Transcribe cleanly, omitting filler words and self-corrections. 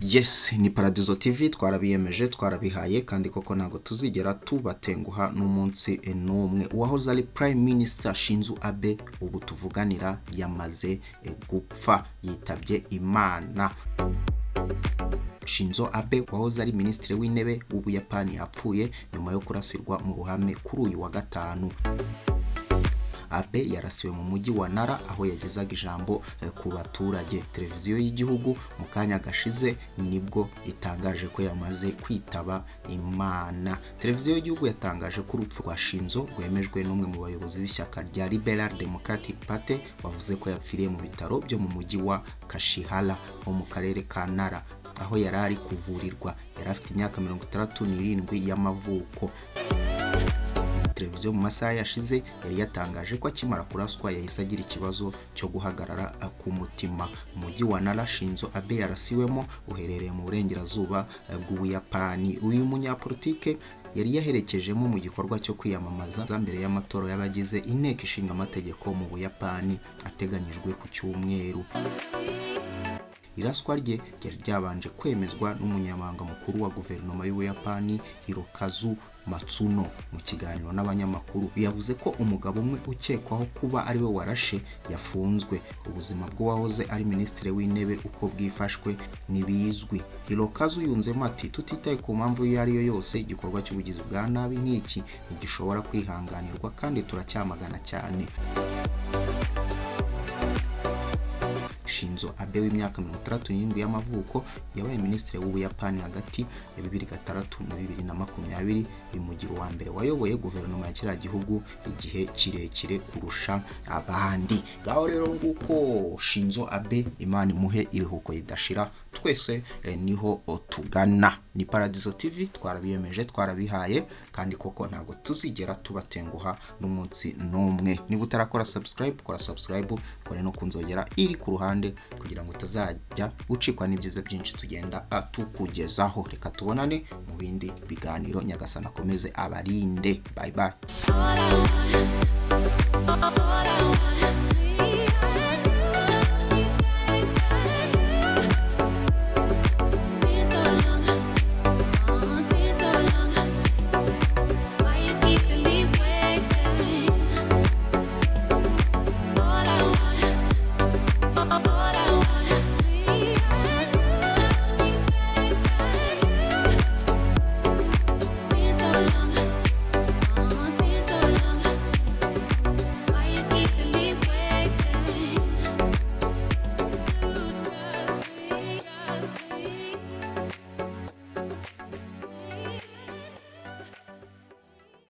Yes, ni Paradizo TV twarabiyemeje twarabihaye kandi koko ntago tuzigera tubatenguha n'umunsi n'umwe. Wahoze ari Prime Minister Shinzo Abe ubu tuvuganira yamaze gupfa, yitabye Imana. Shinzo Abe wahoze ari Minisitiri w'Intebe w'Ubuyapani yapfuye nyuma yo kurasirwa mu Ruhame kuri uyu wa gatanu. Abe yarasiwe mu mujyi wa Nara aho yagezaga ijambo ku baturage. Televiziyo y'igihugu mu kanya gashize nibwo itangaje ko yamaze kwitaba Imana. Televiziyo y'igihugu yatangaje ko urupfu rwa Shinzo rwemejwe n'umwe mu bayobozi b'ishyaka rya Liberal Democratic Party, bavuze ko yapfiriye mu bitaro byo mu mujyi wa Kashihara ho mu karere ka Nara aho yari ari kuvurirwa. Yari afite imyaka 67 y'amavuko. Televiziyo mu masaha yashize yari yatangaje ko akimara kuraswa yahise agira ikibazo cyo guhagarara ku mutima. Umujyi wa Nara Shinzo Abe yarasiwemo uherereye mu burengerazuba bw'Ubuyapani. Uyu munyapolitike yari yaherekejemo mu gikorwa cyo kwiyamamaza mbere y'amatora y'abagize inteko ishinga amategeko mu Buyapani ateganyijwe ku cyumweru. Iraswa rye ryari ryabanje kwemezwa n'umunyamabanga mukuru wa guverinoma y'Ubuyapani Hirokazu Matsuno. Mu kiganiro n'abanyamakuru yavuze ko umugabo umwe ukekwaho kuba ari we warashe yafunzwe. Ubuzima bw'uwahoze ari Minisitiri w'Intebe uko bwifashwe ntibizwi. Hirokazu yunzemo ati tutitaye ku mpamvu iyo ari yo yose, igikorwa cy'ubugizi bwa nabi nk'iki ntigishobora kwihanganirwa kandi turacyamagana cyane. Shinzo Abe w'imyaka 67 y'amavuko yabaye Minisitiri w'Ubuyapani hagati ya 2006 na 2020, bimugira uwa mbere wayoboye guverinoma ya kiriya gihugu igihe kirekire kurusha abandi. Gaho rero nguko Shinzo Abe, Imana imuhe iruhuko ridashira, twese niho tugana. Ni Paradizo TV twarabiyemeje twarabihaye kandi koko ntago tuzigera tubatenguha n'umunsi n'umwe. Niba utarakora subscribe, kora subscribe, kore no kunzogera iri ku ruhande kugira ngo utazajya ucikwa n'ibyiza byinshi tugenda tukugezaho. Reka tubonane mu bindi biganiro. Nyagasana akomeze abarinde. Bye bye.